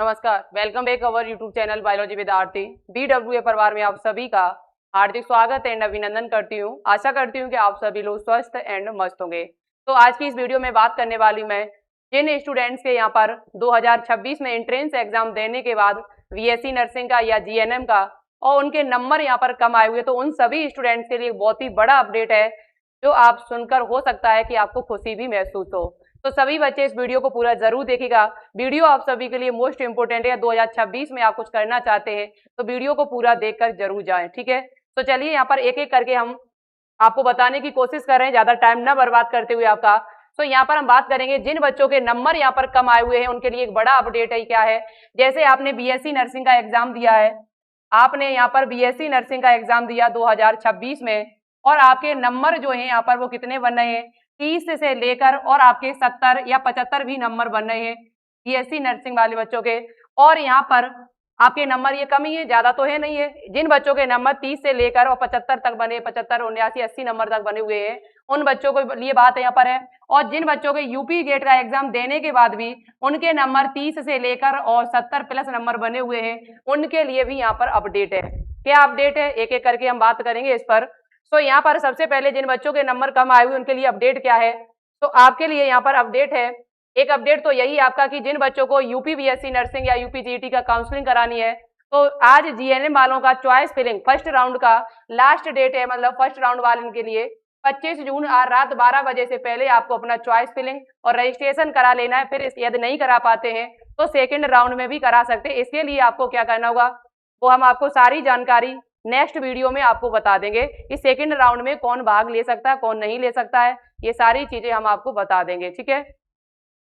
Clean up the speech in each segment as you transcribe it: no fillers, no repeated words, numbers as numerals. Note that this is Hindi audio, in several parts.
नमस्कार, welcome back our YouTube channel biology with Aarti. BWA परिवार में आप सभी का हार्दिक स्वागत एंड अभिनंदन करती हूँ। आशा करती हूँ कि आप सभी लोग स्वस्थ एंड मस्त होंगे। तो आज की इस वीडियो में बात करने वाली मैं जिन स्टूडेंट्स के यहाँ पर 2026 में एंट्रेंस एग्जाम देने के बाद BSc नर्सिंग का या GNM का और उनके नंबर यहाँ पर कम आए हुए, तो उन सभी स्टूडेंट्स के लिए एक बहुत ही बड़ा अपडेट है जो आप सुनकर हो सकता है कि आपको खुशी भी महसूस हो। तो सभी बच्चे इस वीडियो को पूरा जरूर देखिएगा। वीडियो आप सभी के लिए मोस्ट इंपोर्टेंट है। 2026 में आप कुछ करना चाहते हैं तो वीडियो को पूरा देखकर जरूर जाएं, ठीक है। तो चलिए यहाँ पर एक एक करके हम आपको बताने की कोशिश कर रहे हैं, ज्यादा टाइम ना बर्बाद करते हुए आपका। तो यहाँ पर हम बात करेंगे जिन बच्चों के नंबर यहाँ पर कम आए हुए हैं उनके लिए एक बड़ा अपडेट है। क्या है? जैसे आपने BSc नर्सिंग का एग्जाम दिया है, आपने यहाँ पर BSc नर्सिंग का एग्जाम दिया 2026 में और आपके नंबर जो है यहाँ पर वो कितने बन रहे हैं, 30 से लेकर और आपके 70 या 75 भी नंबर बन रहे हैं BSc नर्सिंग वाले बच्चों के। और यहाँ पर आपके नंबर ये कम ही है, ज्यादा तो है नहीं है। जिन बच्चों के नंबर 30 से लेकर और 75 तक बने, 75, 79, 80 नंबर तक बने हुए हैं, उन बच्चों को लिए बात यहाँ पर है। और जिन बच्चों के यूपी गेट का एग्जाम देने के बाद भी उनके नंबर 30 से लेकर और 70 प्लस नंबर बने हुए हैं, उनके लिए भी यहाँ पर अपडेट है। क्या अपडेट है, एक एक करके हम बात करेंगे इस पर। तो यहाँ पर सबसे पहले जिन बच्चों के नंबर कम आए हुए उनके लिए अपडेट क्या है, तो आपके लिए यहाँ पर अपडेट है। एक अपडेट तो यही आपका कि जिन बच्चों को यूपी BSc नर्सिंग या यूपी GET का काउंसलिंग करानी है, तो आज GNM वालों का चॉइस फिलिंग फर्स्ट राउंड का लास्ट डेट है। मतलब फर्स्ट राउंड वाले के लिए 25 जून रात 12 बजे से पहले आपको अपना चॉइस फिलिंग और रजिस्ट्रेशन करा लेना है। फिर यदि नहीं करा पाते हैं तो सेकेंड राउंड में भी करा सकते हैं। इसके लिए आपको क्या करना होगा, वो हम आपको सारी जानकारी नेक्स्ट वीडियो में आपको बता देंगे कि सेकंड राउंड में कौन भाग ले सकता है, कौन नहीं ले सकता है। ये सारी चीजें हम आपको बता देंगे, ठीक है।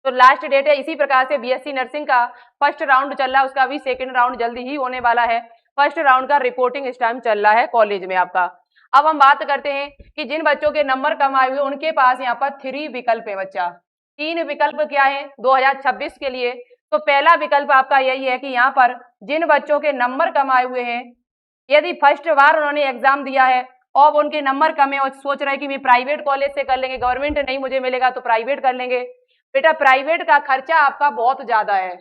तो लास्ट डेट है। इसी प्रकार से BSc नर्सिंग का फर्स्ट राउंड चल रहा है, उसका भी सेकंड राउंड जल्दी ही होने वाला है। फर्स्ट राउंड का रिपोर्टिंग इस टाइम चल रहा है कॉलेज में आपका। अब हम बात करते हैं कि जिन बच्चों के नंबर कम आए हुए उनके पास यहाँ पर 3 विकल्प है बच्चा। 3 विकल्प क्या है 2026 के लिए। तो पहला विकल्प आपका यही है कि यहाँ पर जिन बच्चों के नंबर कम आए हुए हैं, यदि फर्स्ट बार उन्होंने एग्जाम दिया है और उनके नंबर कम है और सोच रहे हैं कि मैं प्राइवेट कॉलेज से कर लेंगे, गवर्नमेंट नहीं मुझे मिलेगा तो प्राइवेट कर लेंगे। बेटा प्राइवेट का खर्चा आपका बहुत ज्यादा है।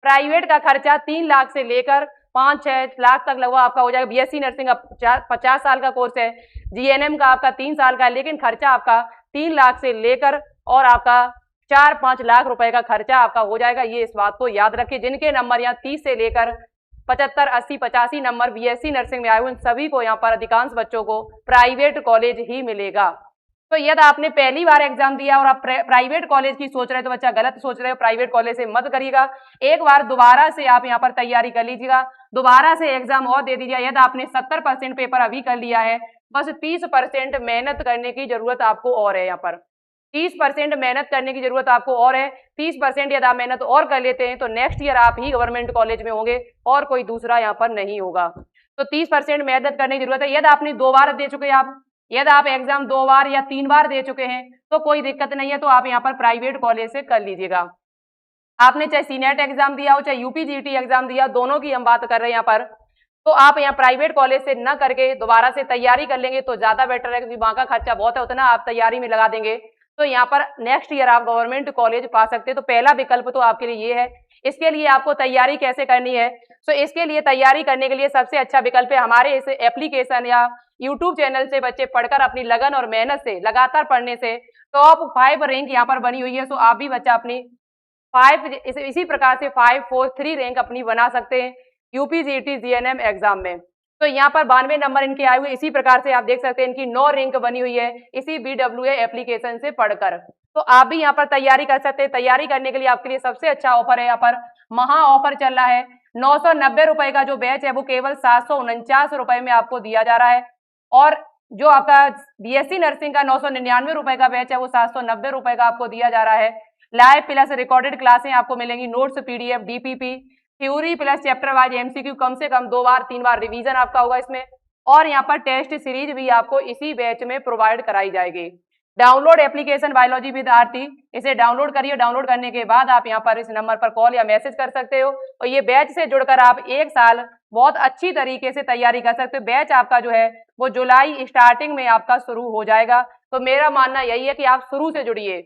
प्राइवेट का खर्चा 3 लाख से लेकर 5-6 लाख तक लगभग आपका हो जाएगा। BSc नर्सिंग का 50 साल का कोर्स है, GNM का आपका 3 साल का है, लेकिन खर्चा आपका 3 लाख से लेकर और आपका 4-5 लाख रुपए का खर्चा आपका हो जाएगा। ये इस बात को याद रखिए। जिनके नंबर यहाँ 30 से लेकर 75, 80, 85 नंबर BSc नर्सिंग में आए हुए, उन सभी को यहाँ पर अधिकांश बच्चों को प्राइवेट कॉलेज ही मिलेगा। तो यदि आपने पहली बार एग्जाम दिया और आप प्राइवेट कॉलेज की सोच रहे हो तो बच्चा गलत सोच रहे हो, प्राइवेट कॉलेज से मत करिएगा। एक बार दोबारा से आप यहाँ पर तैयारी कर लीजिएगा, दोबारा से एग्जाम और दे दीजिए। यदि आपने 70% पेपर अभी कर लिया है, बस 30% मेहनत करने की जरूरत आपको और है। यहाँ पर 30% मेहनत करने की जरूरत आपको और है। 30% यदि आप मेहनत और कर लेते हैं तो नेक्स्ट ईयर आप ही गवर्नमेंट कॉलेज में होंगे और कोई दूसरा यहाँ पर नहीं होगा। तो 30% मेहनत करने की जरूरत है। यदि आपने 2 बार दे चुके हैं, यदि आप एग्जाम 2 बार या 3 बार दे चुके हैं तो कोई दिक्कत नहीं है, तो आप यहाँ पर प्राइवेट कॉलेज से कर लीजिएगा। आपने चाहे सीनेट एग्जाम दिया हो चाहे यूपी GET एग्जाम दिया, दोनों की हम बात कर रहे हैं यहाँ पर। तो आप यहाँ प्राइवेट कॉलेज से न करके दोबारा से तैयारी कर लेंगे तो ज्यादा बेटर है, क्योंकि वहां का खर्चा बहुत है, उतना आप तैयारी में लगा देंगे तो यहाँ पर नेक्स्ट ईयर आप गवर्नमेंट कॉलेज पा सकते हैं। तो पहला विकल्प तो आपके लिए ये है। इसके लिए आपको तैयारी कैसे करनी है, तो इसके लिए तैयारी करने के लिए सबसे अच्छा विकल्प है हमारे इस एप्लीकेशन या यूट्यूब चैनल से बच्चे पढ़कर अपनी लगन और मेहनत से लगातार पढ़ने से टॉप 5 रैंक यहाँ पर बनी हुई है। तो आप भी बच्चा अपनी 5 इसी प्रकार से 5, 4, 3 रैंक अपनी बना सकते हैं यूपी GET GNM एग्जाम में। तो यहाँ पर 92 नंबर इनके आए हुए। इसी प्रकार से आप देख सकते हैं इनकी 9 रैंक बनी हुई है इसी BWA एप्लीकेशन से पढ़कर। तो आप भी यहाँ पर तैयारी कर सकते हैं। तैयारी करने के लिए आपके लिए सबसे अच्छा ऑफर है, यहाँ पर महा ऑफर चल रहा है। 990 रुपए का जो बैच है वो केवल 749 रुपए में आपको दिया जा रहा है, और जो आपका BSc नर्सिंग का 999 रुपए का बैच है वो 790 रुपए का आपको दिया जा रहा है। लाइव प्लस रिकॉर्डेड क्लासें आपको मिलेंगी, notes, PDF, DPP, theory plus chapter wise MCQ, कम से कम 2 बार 3 बार रिवीजन आपका होगा इसमें, और यहाँ पर टेस्ट सीरीज भी आपको इसी बैच में प्रोवाइड कराई जाएगी। डाउनलोड एप्लीकेशन बायोलॉजी विद आरती, इसे डाउनलोड करिए। डाउनलोड करने के बाद आप यहाँ पर इस नंबर पर कॉल या मैसेज कर सकते हो और ये बैच से जुड़कर आप 1 साल बहुत अच्छी तरीके से तैयारी कर सकते हो। बैच आपका जो है वो जुलाई स्टार्टिंग में आपका शुरू हो जाएगा। तो मेरा मानना यही है कि आप शुरू से जुड़िए।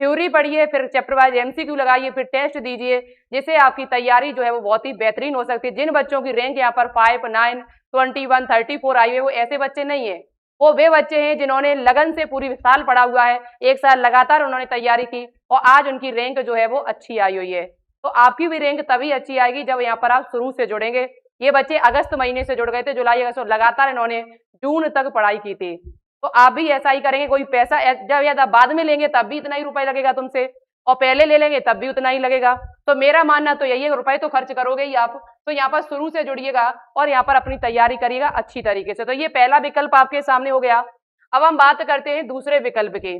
थ्योरी पढ़िए, फिर चैप्टर वाइज एमसीक्यू लगाइए, फिर टेस्ट दीजिए, जिससे आपकी तैयारी जो है वो बहुत ही बेहतरीन हो सकती है। जिन बच्चों की रैंक यहाँ पर 5, 9, 21, 34 आई है, वो ऐसे बच्चे नहीं है, वो वे बच्चे हैं जिन्होंने लगन से पूरी साल पढ़ा हुआ है, एक साल लगातार उन्होंने तैयारी की और आज उनकी रैंक जो है वो अच्छी आई हुई है। तो आपकी भी रैंक तभी अच्छी आएगी जब यहाँ पर आप शुरू से जुड़ेंगे। ये बच्चे अगस्त महीने से जुड़ गए थे, जुलाई अगस्त, लगातार इन्होंने जून तक पढ़ाई की थी। तो आप भी ऐसा ही करेंगे। कोई पैसा जब या बाद में लेंगे तब भी इतना ही रुपए लगेगा तुमसे, और पहले ले लेंगे तब भी उतना ही लगेगा। तो मेरा मानना तो यही है, रुपए तो खर्च करोगे ही आप, तो यहाँ पर शुरू से जुड़िएगा और यहाँ पर अपनी तैयारी करिएगा अच्छी तरीके से। तो ये पहला विकल्प आपके सामने हो गया। अब हम बात करते हैं दूसरे विकल्प की।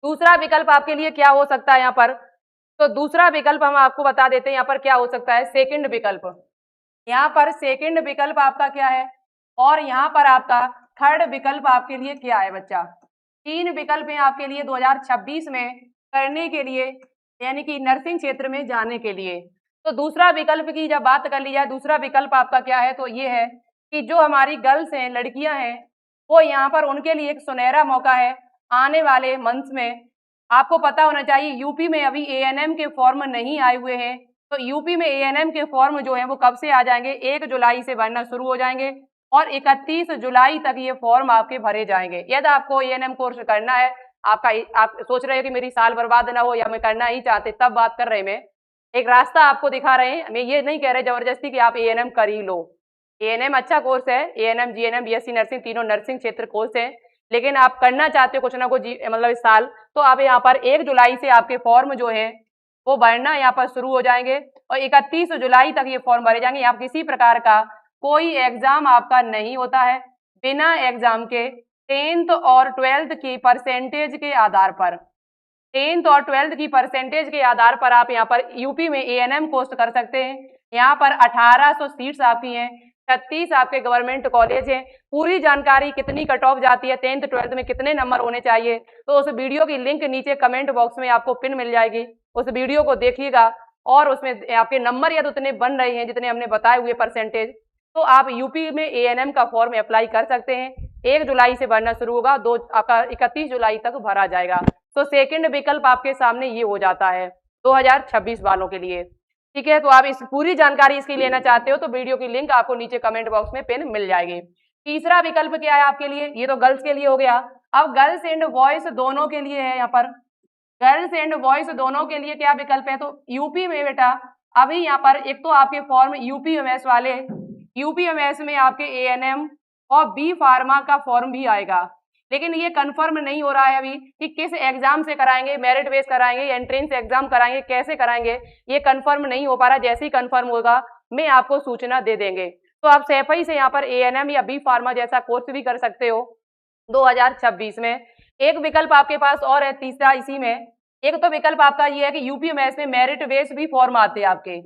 दूसरा विकल्प आपके लिए क्या हो सकता है यहाँ पर, तो दूसरा विकल्प हम आपको बता देते हैं यहाँ पर क्या हो सकता है। सेकंड विकल्प, यहाँ पर सेकंड विकल्प आपका क्या है, और यहाँ पर आपका थर्ड विकल्प आपके लिए क्या है बच्चा। 3 विकल्प हैं आपके लिए 2026 में करने के लिए, यानी कि नर्सिंग क्षेत्र में जाने के लिए। तो दूसरा विकल्प की जब बात कर ली जाए, दूसरा विकल्प आपका क्या है, तो ये है कि जो हमारी गर्ल्स हैं, लड़कियां हैं, वो यहाँ पर उनके लिए एक सुनहरा मौका है आने वाले मंथ्स में। आपको पता होना चाहिए यूपी में अभी एएनएम के फॉर्म नहीं आए हुए हैं, तो यूपी में एएनएम के फॉर्म जो है वो कब से आ जाएंगे, 1 जुलाई से भरना शुरू हो जाएंगे और 31 जुलाई तक ये फॉर्म आपके भरे जाएंगे। यदि आपको एएनएम कोर्स करना है, आप सोच रहे हो कि मेरी साल बर्बाद ना हो या मैं करना ही चाहते, तब बात कर रहे हैं। मैं एक रास्ता आपको दिखा रहे हैं, मैं ये नहीं कह रहे जबरदस्ती कि आप एएनएम कर ही लो। एएनएम अच्छा कोर्स है, एएनएम, जीएनएम, बीएससी नर्सिंग तीनों नर्सिंग क्षेत्र कोर्स है, लेकिन आप करना चाहते हो कुछ ना कुछ मतलब इस साल, तो आप यहाँ पर 1 जुलाई से आपके फॉर्म जो है वो भरना यहाँ पर शुरू हो जाएंगे और 31 जुलाई तक ये फॉर्म भरे जाएंगे। यहाँ किसी प्रकार का कोई एग्जाम आपका नहीं होता है, बिना एग्जाम के 10th और 12th की परसेंटेज के आधार पर, 10th और 12th की परसेंटेज के आधार पर आप यहाँ पर यूपी में एएनएम कोर्स कर सकते हैं। यहाँ पर 1800 सीट्स आपकी हैं, 36 आपके गवर्नमेंट कॉलेज हैं। पूरी जानकारी कितनी कट ऑफ जाती है, 10th 12th में कितने नंबर होने चाहिए, तो उस वीडियो की लिंक नीचे कमेंट बॉक्स में आपको पिन मिल जाएगी, उस वीडियो को देखिएगा और उसमें आपके नंबर यदि उतने बन रहे हैं जितने हमने बताए हुए परसेंटेज, तो आप यूपी में एएनएम का फॉर्म अप्लाई कर सकते हैं। 1 जुलाई से भरना शुरू होगा, आपका 31 जुलाई तक भरा जाएगा। तो सेकंड विकल्प आपके सामने ये हो जाता है 2026 वालों के लिए। ठीक है, तो आप इस पूरी जानकारी इसकी लेना चाहते हो तो वीडियो की लिंक आपको नीचे कमेंट बॉक्स में पिन मिल जाएगी। तीसरा विकल्प क्या है आपके लिए, ये तो गर्ल्स के लिए हो गया। अब गर्ल्स एंड बॉयज दोनों के लिए है, यहाँ पर गर्ल्स एंड बॉयज दोनों के लिए क्या विकल्प है, तो यूपी में बेटा अभी यहाँ पर एक तो आपके फॉर्म यूपीएमएस वाले, यूपीएमएस में आपके एएनएम और बी फार्मा का फॉर्म भी आएगा, लेकिन ये कंफर्म नहीं हो रहा है अभी कि किस एग्जाम से कराएंगे, मेरिट बेस कराएंगे या एंट्रेंस एग्जाम कराएंगे, कैसे कराएंगे, ये कंफर्म नहीं हो पा रहा। जैसे ही कंफर्म होगा मैं आपको सूचना दे देंगे। तो आप सैफई से यहाँ पर एएनएम या बी फार्मा जैसा कोर्स भी कर सकते हो 2026 में। एक विकल्प आपके पास और है तीसरा इसी में, एक तो विकल्प आपका ये है कि यूपीएमएस में मेरिट बेस भी फॉर्म आते हैं आपके।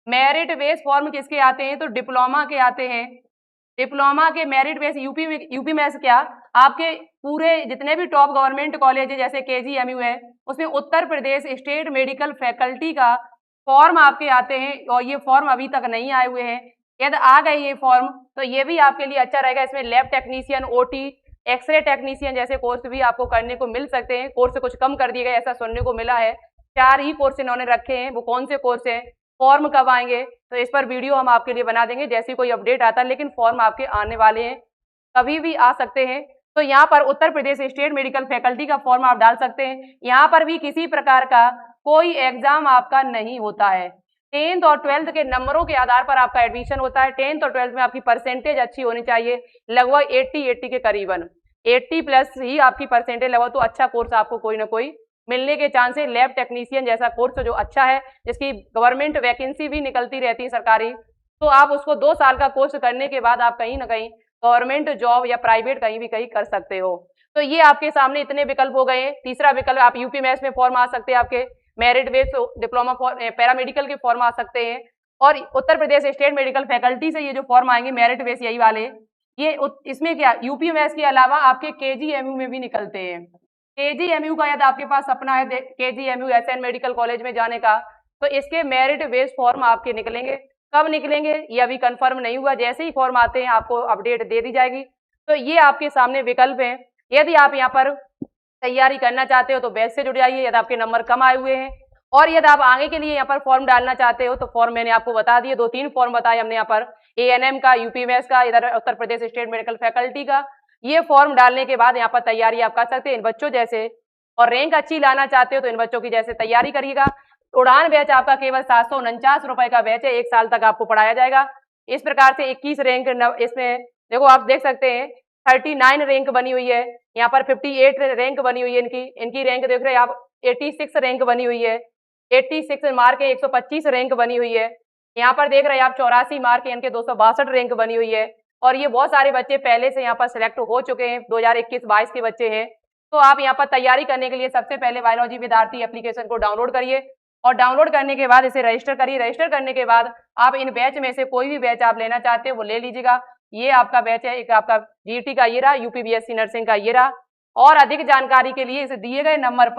मेरिट बेस फॉर्म किसके आते हैं, तो डिप्लोमा के आते हैं। डिप्लोमा के मेरिट बेस यूपी में क्या आपके पूरे जितने भी टॉप गवर्नमेंट कॉलेज है जैसे केजीएमयू है, उसमें Uttar Pradesh state medical faculty का फॉर्म आपके आते हैं और ये फॉर्म अभी तक नहीं आए हुए हैं। यदि आ गए ये फॉर्म तो ये भी आपके लिए अच्छा रहेगा। इसमें lab technician, OT, X-ray technician जैसे कोर्स भी आपको करने को मिल सकते हैं। कोर्स कुछ कम कर दिए गए ऐसा सुनने को मिला है, 4 ही कोर्स इन्होंने रखे हैं। वो कौन से कोर्स हैं, फॉर्म कब आएंगे, तो इस पर वीडियो हम आपके लिए बना देंगे जैसे कोई अपडेट आता है, लेकिन फॉर्म आपके आने वाले हैं, कभी भी आ सकते हैं। तो यहाँ पर Uttar Pradesh state medical faculty का फॉर्म आप डाल सकते हैं। यहाँ पर भी किसी प्रकार का कोई एग्जाम आपका नहीं होता है, 10th और 12th के नंबरों के आधार पर आपका एडमिशन होता है। 10th और 12th में आपकी परसेंटेज अच्छी होनी चाहिए, लगभग 80 के करीबन, 80+ ही आपकी परसेंटेज लगभग, तो अच्छा कोर्स आपको कोई ना कोई मिलने के चांस है। लैब टेक्नीशियन जैसा कोर्स जो अच्छा है, जिसकी गवर्नमेंट वैकेंसी भी निकलती रहती है सरकारी, तो आप उसको 2 साल का कोर्स करने के बाद आप कहीं ना कहीं गवर्नमेंट जॉब या प्राइवेट कहीं भी कहीं कर सकते हो। तो ये आपके सामने इतने विकल्प हो गए। तीसरा विकल्प आप यूपीएमएस में फॉर्म आ सकते हैं, आपके मेरिट बेस डिप्लोमा पैरामेडिकल के फॉर्म आ सकते हैं, और Uttar Pradesh state medical faculty से ये जो फॉर्म आएंगे मेरिट बेस यही वाले, ये इसमें क्या यूपीएमएस के अलावा आपके केजीएमयू में भी निकलते हैं। केजीएमयू का यदि आपके पास सपना है केजीएमयू एसएन मेडिकल कॉलेज में जाने का, तो इसके मेरिट बेस फॉर्म आपके निकलेंगे। कब निकलेंगे ये अभी कंफर्म नहीं हुआ, जैसे ही फॉर्म आते हैं आपको अपडेट दे दी जाएगी। तो ये आपके सामने विकल्प हैं। यदि आप यहाँ पर तैयारी करना चाहते हो तो बैच से जुड़ जाइए यदि आपके नंबर कम आए हुए हैं। और यदि आप आगे के लिए यहाँ पर फॉर्म डालना चाहते हो तो फॉर्म मैंने आपको बता दिए, 2-3 फॉर्म बताए हमने यहाँ पर, ANM का, UPMS का, इधर Uttar Pradesh state medical faculty का। ये फॉर्म डालने के बाद यहाँ पर तैयारी आप कर सकते हैं इन बच्चों जैसे, और रैंक अच्छी लाना चाहते हो तो इन बच्चों की जैसे तैयारी करिएगा। उड़ान बैच आपका केवल 749 रुपए का बैच है, 1 साल तक आपको पढ़ाया जाएगा। इस प्रकार से 21 रैंक इसमें देखो आप देख सकते हैं 39 रैंक बनी हुई है, यहाँ पर 58 रैंक बनी हुई है, इनकी रैंक देख रहे हैं आप, 86 रैंक बनी हुई है, 86 मार्क है, 125 रैंक बनी हुई है। यहाँ पर देख रहे हैं आप 84 मार्क है, इनके 262 रैंक बनी हुई है। और ये बहुत सारे बच्चे पहले से यहाँ पर सिलेक्ट हो चुके हैं, 2021-22 के बच्चे हैं। तो आप यहाँ पर तैयारी करने के लिए सबसे पहले बायोलॉजी विद्यार्थी एप्लीकेशन को डाउनलोड करिए, और डाउनलोड करने के बाद इसे रजिस्टर करिए। रजिस्टर करने के बाद आप इन बैच में से कोई भी बैच आप लेना चाहते हो वो ले लीजिएगा। ये आपका बैच है, एक आपका GT का ये रहा, UPBSC नर्सिंग का ये रहा। और अधिक जानकारी के लिए इसे दिए गए नंबर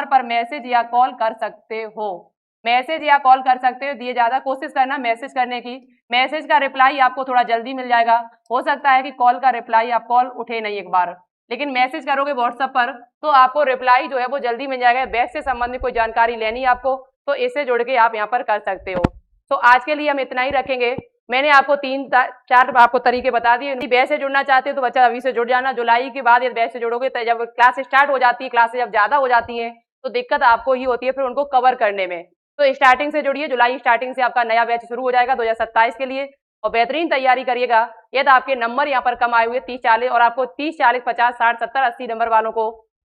पर मैसेज या कॉल कर सकते हो, मैसेज या कॉल कर सकते हो। दिए ज़्यादा कोशिश करना मैसेज करने की, मैसेज का रिप्लाई आपको थोड़ा जल्दी मिल जाएगा। हो सकता है कि कॉल का रिप्लाई आप कॉल उठे नहीं एक बार, लेकिन मैसेज करोगे व्हाट्सएप पर तो आपको रिप्लाई जो है वो जल्दी मिल जाएगा। बैच से संबंधित कोई जानकारी लेनी है आपको तो इससे जुड़ के आप यहाँ पर कर सकते हो। तो आज के लिए हम इतना ही रखेंगे। मैंने आपको 3-4 आपको तरीके बता दिए। बैच से जुड़ना चाहते हो तो बच्चा अभी से जुड़ जाना। जुलाई के बाद यदि बैच से जुड़ोगे तो जब क्लास स्टार्ट हो जाती है, क्लासेस जब ज़्यादा हो जाती हैं तो दिक्कत आपको ही होती है फिर उनको कवर करने में। तो स्टार्टिंग से जुड़िए, जुलाई स्टार्टिंग से आपका नया बैच शुरू हो जाएगा 2027 के लिए, और बेहतरीन तैयारी करिएगा। यदि आपके नंबर यहाँ पर कम आए हुए 30-40, और आपको 30, 40, 50, 60, 70, 80 नंबर वालों को,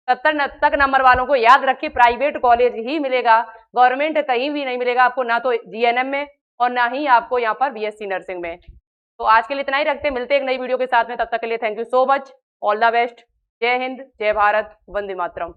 70 तक नंबर वालों को याद रखिए प्राइवेट कॉलेज ही मिलेगा, गवर्नमेंट कहीं भी नहीं मिलेगा आपको, ना तो GNM में और ना ही आपको यहाँ पर BSc नर्सिंग में। तो आज के लिए इतना ही रखते हैं, मिलते हैं एक नई वीडियो के साथ में। तब तक के लिए thank you so much, all the best. जय हिंद, जय भारत, वंदे मातरम।